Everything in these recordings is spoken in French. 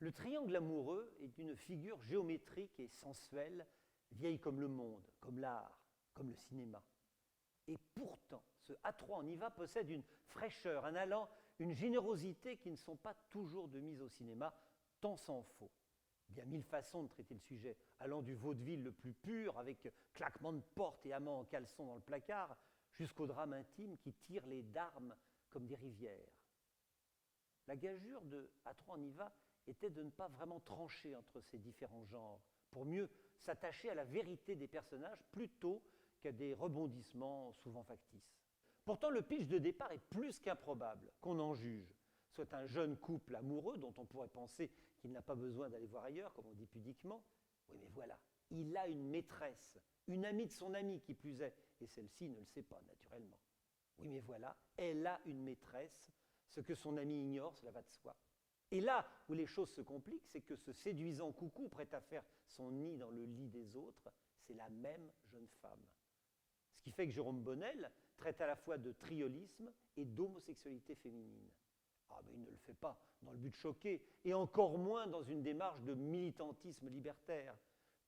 Le triangle amoureux est une figure géométrique et sensuelle, vieille comme le monde, comme l'art, comme le cinéma. Et pourtant, ce A3 on y va possède une fraîcheur, un allant, une générosité qui ne sont pas toujours de mise au cinéma, tant s'en faut. Il y a mille façons de traiter le sujet, allant du vaudeville le plus pur, avec claquement de porte et amants en caleçon dans le placard, jusqu'au drame intime qui tire les darmes comme des rivières. La gageure de A3 on y va était de ne pas vraiment trancher entre ces différents genres, pour mieux s'attacher à la vérité des personnages plutôt qu'à des rebondissements souvent factices. Pourtant, le pitch de départ est plus qu'improbable, qu'on en juge. Soit un jeune couple amoureux dont on pourrait penser qu'il n'a pas besoin d'aller voir ailleurs, comme on dit pudiquement. Oui, mais voilà, il a une maîtresse, une amie de son ami qui plus est, et celle-ci ne le sait pas, naturellement. Oui, mais voilà, elle a une maîtresse, ce que son ami ignore, cela va de soi. Et là où les choses se compliquent, c'est que ce séduisant coucou prêt à faire son nid dans le lit des autres, c'est la même jeune femme. Ce qui fait que Jérôme Bonnel traite à la fois de triolisme et d'homosexualité féminine. Ah, mais il ne le fait pas dans le but de choquer, et encore moins dans une démarche de militantisme libertaire.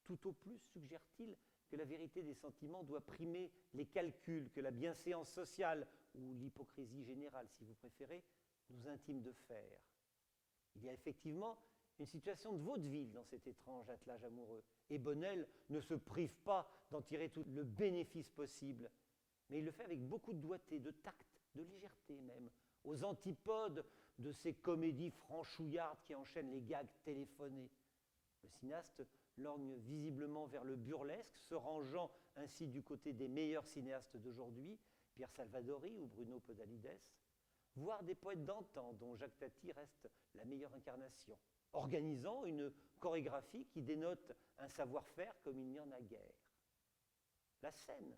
Tout au plus suggère-t-il que la vérité des sentiments doit primer les calculs que la bienséance sociale, ou l'hypocrisie générale si vous préférez, nous intime de faire. Il y a effectivement une situation de vaudeville dans cet étrange attelage amoureux. Et Bonnel ne se prive pas d'en tirer tout le bénéfice possible. Mais il le fait avec beaucoup de doigté, de tact, de légèreté même, aux antipodes de ces comédies franchouillardes qui enchaînent les gags téléphonés. Le cinéaste lorgne visiblement vers le burlesque, se rangeant ainsi du côté des meilleurs cinéastes d'aujourd'hui, Pierre Salvadori ou Bruno Podalides, voire des poètes d'antan dont Jacques Tati reste la meilleure incarnation, organisant une chorégraphie qui dénote un savoir-faire comme il n'y en a guère. La scène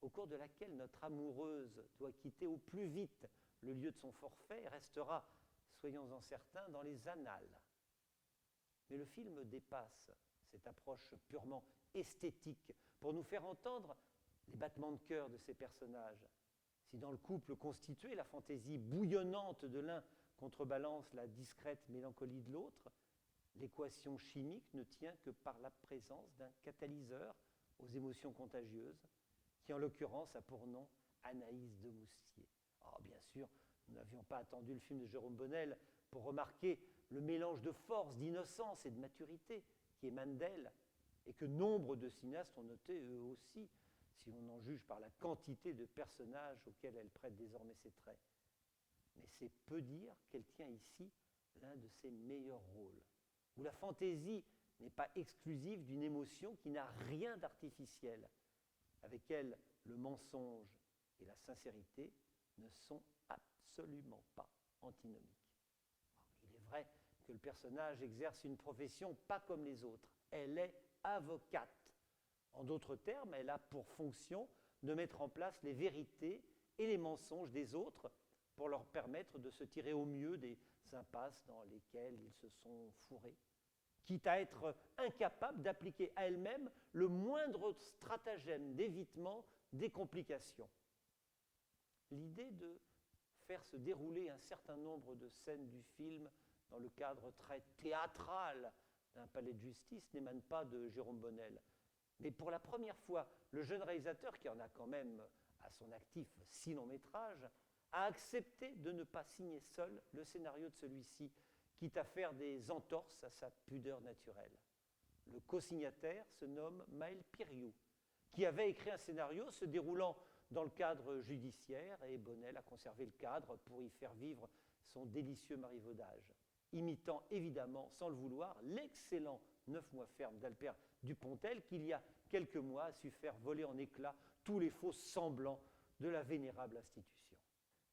au cours de laquelle notre amoureuse doit quitter au plus vite le lieu de son forfait restera, soyons-en certains, dans les annales. Mais le film dépasse cette approche purement esthétique pour nous faire entendre les battements de cœur de ces personnages. Si dans le couple constitué, la fantaisie bouillonnante de l'un contrebalance la discrète mélancolie de l'autre, l'équation chimique ne tient que par la présence d'un catalyseur aux émotions contagieuses, qui en l'occurrence a pour nom Anaïs de Moustier. Alors bien sûr, nous n'avions pas attendu le film de Jérôme Bonnel pour remarquer le mélange de force, d'innocence et de maturité qui émane d'elle, et que nombre de cinéastes ont noté eux aussi, si on en juge par la quantité de personnages auxquels elle prête désormais ses traits. Mais c'est peu dire qu'elle tient ici l'un de ses meilleurs rôles, où la fantaisie n'est pas exclusive d'une émotion qui n'a rien d'artificiel. Avec elle, le mensonge et la sincérité ne sont absolument pas antinomiques. Il est vrai que le personnage exerce une profession pas comme les autres. Elle est avocate. En d'autres termes, elle a pour fonction de mettre en place les vérités et les mensonges des autres pour leur permettre de se tirer au mieux des impasses dans lesquelles ils se sont fourrés, quitte à être incapable d'appliquer à elle-même le moindre stratagème d'évitement des complications. L'idée de faire se dérouler un certain nombre de scènes du film dans le cadre très théâtral d'un palais de justice n'émane pas de Jérôme Bonnel. Mais pour la première fois, le jeune réalisateur, qui en a quand même à son actif 6 longs métrages, a accepté de ne pas signer seul le scénario de celui-ci, quitte à faire des entorses à sa pudeur naturelle. Le co-signataire se nomme Maël Piriou, qui avait écrit un scénario se déroulant dans le cadre judiciaire, et Bonnel a conservé le cadre pour y faire vivre son délicieux marivaudage, imitant évidemment, sans le vouloir, l'excellent 9 mois ferme d'Albert Dupontel, qui il y a quelques mois a su faire voler en éclats tous les faux semblants de la vénérable institution.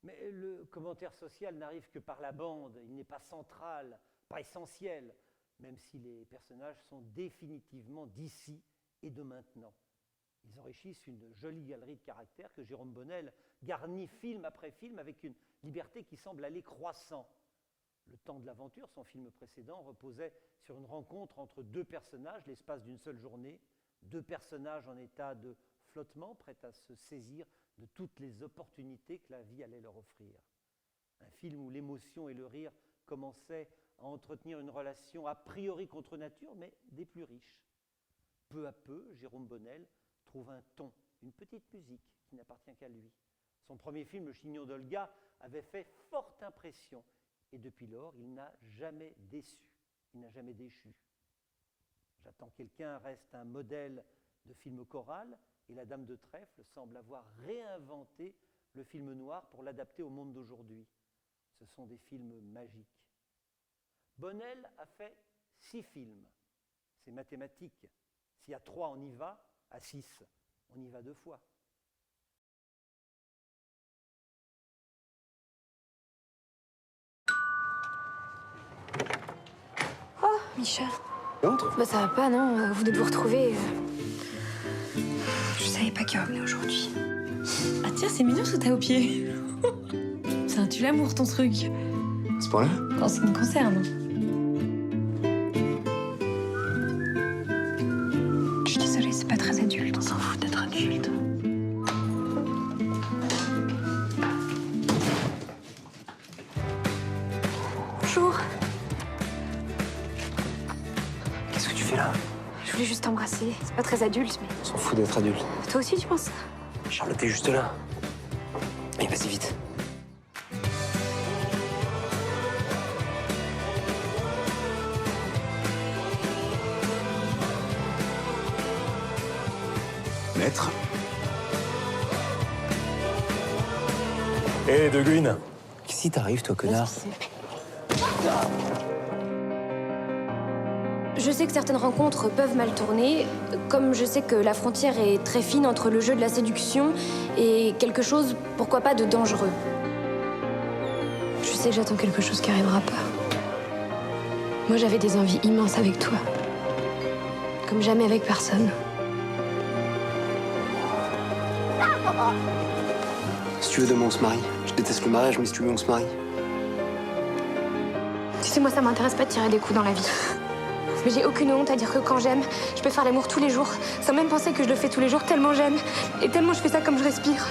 Mais le commentaire social n'arrive que par la bande, il n'est pas central, pas essentiel, même si les personnages sont définitivement d'ici et de maintenant. Ils enrichissent une jolie galerie de caractères que Jérôme Bonnel garnit film après film avec une liberté qui semble aller croissant. Le temps de l'aventure, son film précédent, reposait sur une rencontre entre 2 personnages l'espace d'une seule journée, 2 personnages en état de flottement, prêts à se saisir de toutes les opportunités que la vie allait leur offrir. Un film où l'émotion et le rire commençaient à entretenir une relation a priori contre nature, mais des plus riches. Peu à peu, Jérôme Bonnel trouve un ton, une petite musique qui n'appartient qu'à lui. Son premier film, Le Chignon d'Olga, avait fait forte impression. Et depuis lors, il n'a jamais déçu, il n'a jamais déchu. J'attends quelqu'un reste un modèle de film choral, et La Dame de Trèfle semble avoir réinventé le film noir pour l'adapter au monde d'aujourd'hui. Ce sont des films magiques. Bonnel a fait 6 films. C'est mathématique. S'il y a 3, on y va. À 6, on y va 2 fois. Oh, Micha. Entre. Bah ça va pas, non? Vous venez de vous retrouver. Je savais pas qu'il revenait aujourd'hui. Ah tiens, c'est mignon ce que t'as au pied. C'est un tue-l'amour ton truc. À ce point-là? En ce qui me concerne. Je suis désolée, c'est pas très adulte. On s'en fout d'être adulte. Bonjour. Qu'est-ce que tu fais là? Je voulais juste t'embrasser. C'est pas très adulte, mais... On s'en fout d'être adulte. Toi aussi, tu penses? Charlotte est juste là. Allez, vas-y vite. Maître. Hé, De Guyne. Qu'est-ce qui t'arrive, toi, connard? Je sais que certaines rencontres peuvent mal tourner, comme je sais que la frontière est très fine entre le jeu de la séduction et quelque chose, pourquoi pas, de dangereux. Je sais que j'attends quelque chose qui arrivera pas. Moi, j'avais des envies immenses avec toi. Comme jamais avec personne. Si tu veux, demain, on se marie. Je déteste le mariage, mais si tu veux, on se marie. Tu sais, moi, ça m'intéresse pas de tirer des coups dans la vie. Mais j'ai aucune honte à dire que quand j'aime, je peux faire l'amour tous les jours, sans même penser que je le fais tous les jours, tellement j'aime, et tellement je fais ça comme je respire.